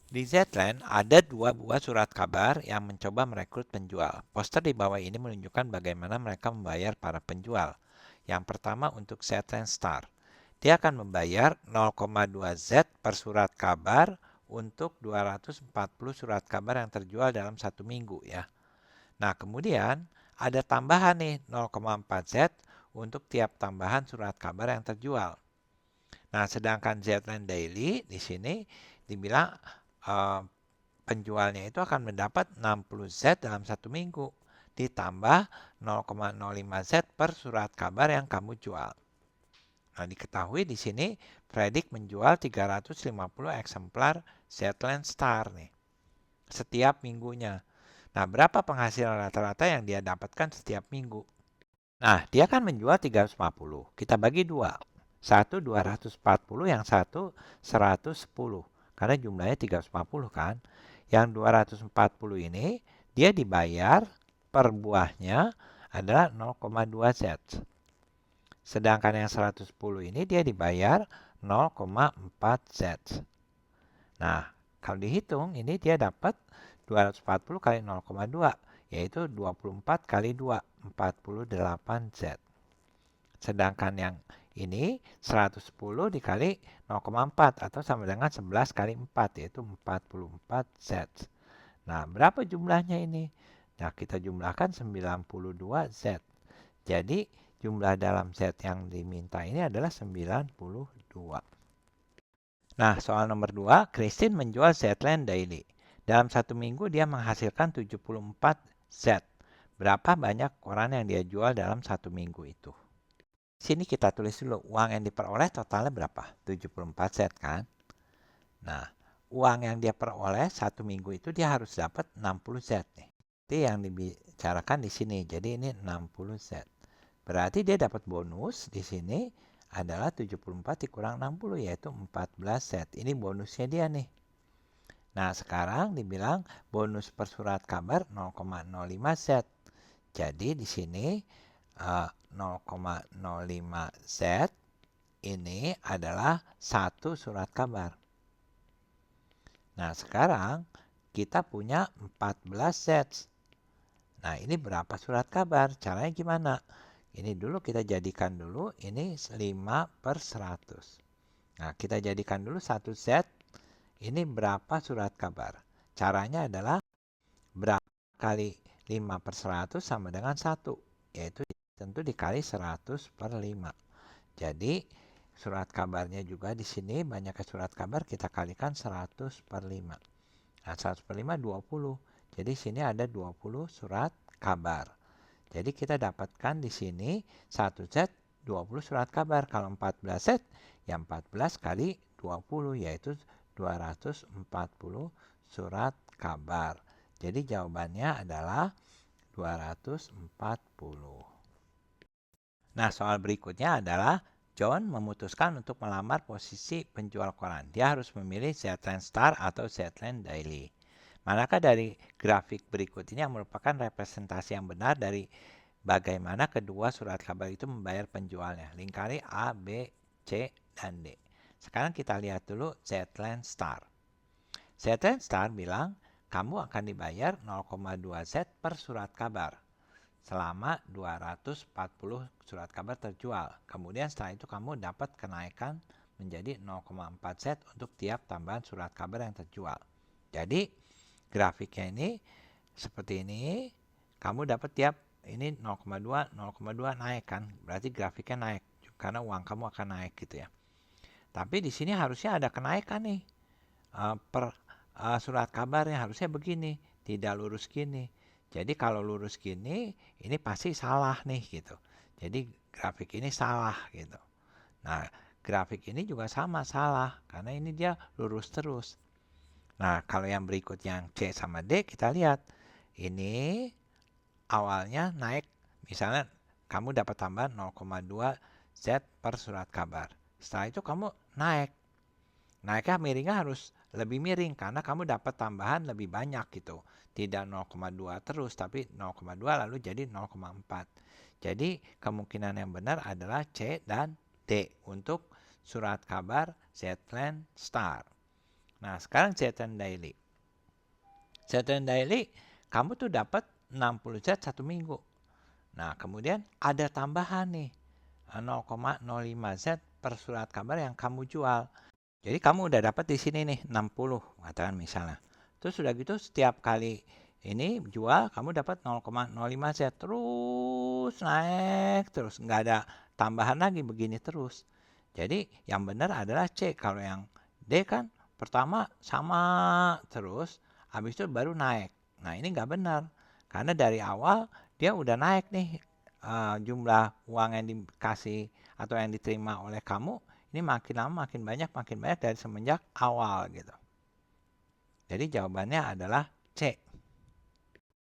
Di Zland ada 2 buah surat kabar yang mencoba merekrut penjual. Poster di bawah ini menunjukkan bagaimana mereka membayar para penjual. Yang pertama untuk Zland Star. Dia akan membayar 0,2 Z per surat kabar untuk 240 surat kabar yang terjual dalam satu minggu ya. Nah, kemudian ada tambahan nih 0,4 Z untuk tiap tambahan surat kabar yang terjual. Nah, sedangkan Zland Daily di sini dibilang uh, penjualnya itu akan mendapat 60 Z dalam satu minggu, ditambah 0,05 Z per surat kabar yang kamu jual. Nah, diketahui di sini Predik menjual 350 eksemplar Zetland Star nih setiap minggunya. Nah, berapa penghasilan rata-rata yang dia dapatkan setiap minggu? Nah, dia kan menjual 350. Kita bagi dua. Satu 240, yang satu 110. Karena jumlahnya 350 kan. Yang 240 ini dia dibayar per buahnya adalah 0,2 Z. Sedangkan yang 110 ini dia dibayar 0,4 Z. Nah, kalau dihitung ini dia dapat 240 kali 0,2 yaitu 24 kali 2, 48 Z. Sedangkan yang ini 110 dikali 0,4 atau sama dengan 11 kali 4 yaitu 44 Z. Nah, berapa jumlahnya ini? Nah, kita jumlahkan 92 Z. Jadi, jumlah dalam Z yang diminta ini adalah 92. Nah, soal nomor 2, Christine menjual Zetland Daily. Dalam satu minggu dia menghasilkan 74 Z. Berapa banyak koran yang dia jual dalam satu minggu itu? Sini kita tulis dulu, uang yang diperoleh totalnya berapa? 74 Z kan? Nah, uang yang dia peroleh satu minggu itu dia harus dapat 60 Z nih. Itu yang dibicarakan di sini. Jadi ini 60 Z. Berarti dia dapat bonus di sini adalah 74 dikurang 60 yaitu 14 Z. Ini bonusnya dia nih. Nah, sekarang dibilang bonus per surat kabar 0,05 Z. Jadi di sini 0,05 Z ini adalah satu surat kabar. Nah, sekarang kita punya 14 Z. Nah, ini berapa surat kabar? Caranya gimana? Ini dulu kita jadikan dulu, ini 5 per 100. Nah, kita jadikan dulu 1 Z, ini berapa surat kabar? Caranya adalah berapa kali 5 per 100 sama dengan 1, yaitu tentu dikali 100 per 5. Jadi, surat kabarnya juga di sini, banyaknya surat kabar kita kalikan 100 per 5. Nah, 100 per 5, 20. Jadi, sini ada 20 surat kabar. Jadi kita dapatkan di sini 1 Z 20 surat kabar. Kalau 14 Z, ya 14 kali 20 yaitu 240 surat kabar. Jadi jawabannya adalah 240. Nah, soal berikutnya adalah John memutuskan untuk melamar posisi penjual koran. Dia harus memilih Zetland Star atau Zetland Daily. Manakah dari grafik berikut ini yang merupakan representasi yang benar dari bagaimana kedua surat kabar itu membayar penjualnya? Lingkari A, B, C, dan D. Sekarang kita lihat dulu Zetland Star. Zetland Star bilang, kamu akan dibayar 0,2 Z per surat kabar selama 240 surat kabar terjual. Kemudian setelah itu kamu dapat kenaikan menjadi 0,4 Z untuk tiap tambahan surat kabar yang terjual. Jadi grafiknya ini seperti ini, kamu dapat tiap ini 0,2 naik kan, berarti grafiknya naik karena uang kamu akan naik gitu ya. Tapi di sini harusnya ada kenaikan nih per surat kabarnya harusnya begini, tidak lurus gini. Jadi kalau lurus gini, ini pasti salah nih gitu. Jadi grafik ini salah gitu. Nah, grafik ini juga sama salah karena ini dia lurus terus. Nah, kalau yang berikut yang C sama D kita lihat. Ini awalnya naik, misalnya kamu dapat tambahan 0,2 Z per surat kabar. Setelah itu kamu naik. Naiknya miringnya harus lebih miring karena kamu dapat tambahan lebih banyak gitu. Tidak 0,2 terus tapi 0,2 lalu jadi 0,4. Jadi kemungkinan yang benar adalah C dan D untuk surat kabar Zetland Star. Nah, sekarang Settlement Daily. Settlement Daily, kamu tuh dapat 60 set 1 minggu. Nah, kemudian ada tambahan nih, 0,05 set per surat kabar yang kamu jual. Jadi kamu udah dapat di sini nih 60, katakan misalnya. Terus sudah gitu setiap kali ini jual kamu dapat 0,05 set, terus naik terus, nggak ada tambahan lagi, begini terus. Jadi yang benar adalah C. Kalau yang D kan pertama sama terus, habis itu baru naik. Nah, ini nggak benar. Karena dari awal dia udah naik nih, jumlah uang yang dikasih atau yang diterima oleh kamu ini makin lama makin banyak dari semenjak awal gitu. Jadi jawabannya adalah C.